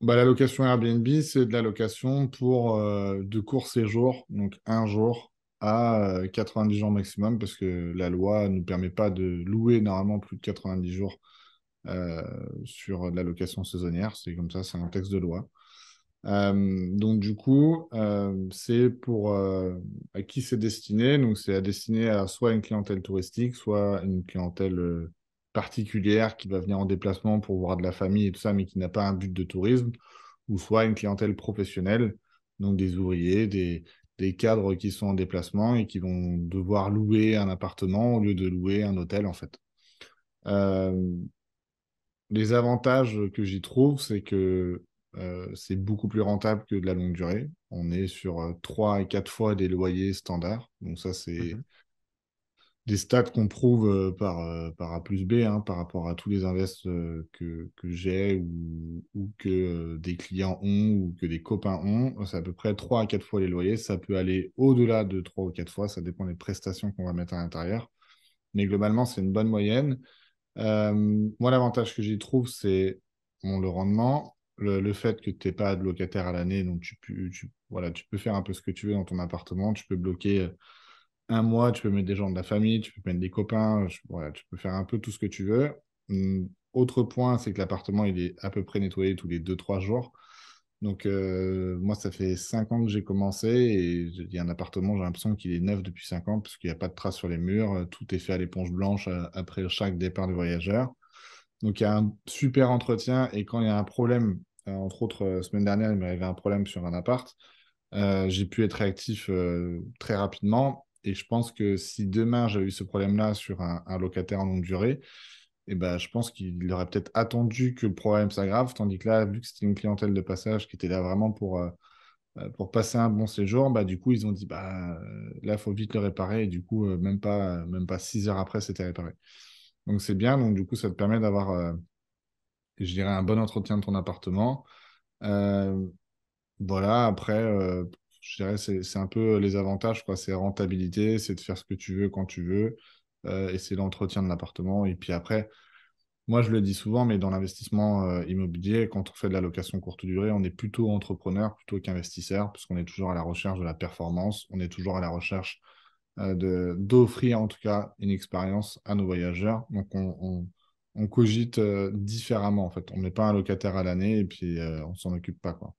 Bah, la location Airbnb, c'est de la location pour de courts séjours, donc un jour à 90 jours maximum, parce que la loi ne nous permet pas de louer normalement plus de 90 jours euh, sur de la location saisonnière. C'est comme ça, c'est un texte de loi. Donc du coup, c'est pour à qui c'est destiné. Donc c'est à destiné à soit une clientèle touristique, soit une clientèle particulière qui va venir en déplacement pour voir de la famille et tout ça, mais qui n'a pas un but de tourisme, ou soit une clientèle professionnelle, donc des ouvriers, des cadres qui sont en déplacement et qui vont devoir louer un appartement au lieu de louer un hôtel en fait. Euh, les avantages que j'y trouve, c'est que c'est beaucoup plus rentable que de la longue durée. On est sur 3 à 4 fois des loyers standards. Donc ça, c'est Mhm. des stats qu'on prouve par A plus B, hein, par rapport à tous les invests que j'ai ou que des clients ont ou que des copains ont. C'est à peu près 3 à 4 fois les loyers. Ça peut aller au-delà de 3 ou 4 fois. Ça dépend des prestations qu'on va mettre à l'intérieur. Mais globalement, c'est une bonne moyenne. Moi, l'avantage que j'y trouve, c'est bon, le rendement, le fait que tu n'aies pas de locataire à l'année, donc voilà, tu peux faire un peu ce que tu veux dans ton appartement, tu peux bloquer un mois, tu peux mettre des gens de la famille, tu peux mettre des copains, voilà, tu peux faire un peu tout ce que tu veux. Autre point, c'est que l'appartement, il est à peu près nettoyé tous les 2 3 jours. Donc, moi, ça fait 5 ans que j'ai commencé et il y a un appartement, j'ai l'impression qu'il est neuf depuis 5 ans parce qu'il n'y a pas de traces sur les murs. Tout est fait à l'éponge blanche après chaque départ du voyageur. Donc, il y a un super entretien et quand il y a un problème, entre autres, semaine dernière, il m'est arrivé un problème sur un appart. J'ai pu être réactif très rapidement et je pense que si demain j'avais eu ce problème-là sur un locataire en longue durée, et ben, je pense qu'il aurait peut-être attendu que le problème s'aggrave, tandis que là, vu que c'était une clientèle de passage qui était là vraiment pour passer un bon séjour, bah, du coup, ils ont dit, bah, là, il faut vite le réparer, et du coup, même pas 6 heures après, c'était réparé. Donc, c'est bien, donc du coup, ça te permet d'avoir, je dirais, un bon entretien de ton appartement. Euh, voilà, après, je dirais, c'est un peu les avantages, quoi. C'est rentabilité, c'est de faire ce que tu veux quand tu veux, et c'est l'entretien de l'appartement. Et puis après, moi, je le dis souvent, mais dans l'investissement immobilier, quand on fait de la location courte durée, on est plutôt entrepreneur plutôt qu'investisseur, puisqu'on est toujours à la recherche de la performance, on est toujours à la recherche d'offrir en tout cas une expérience à nos voyageurs. Donc, on cogite différemment, en fait. On n'est pas un locataire à l'année et puis on s'en occupe pas, quoi.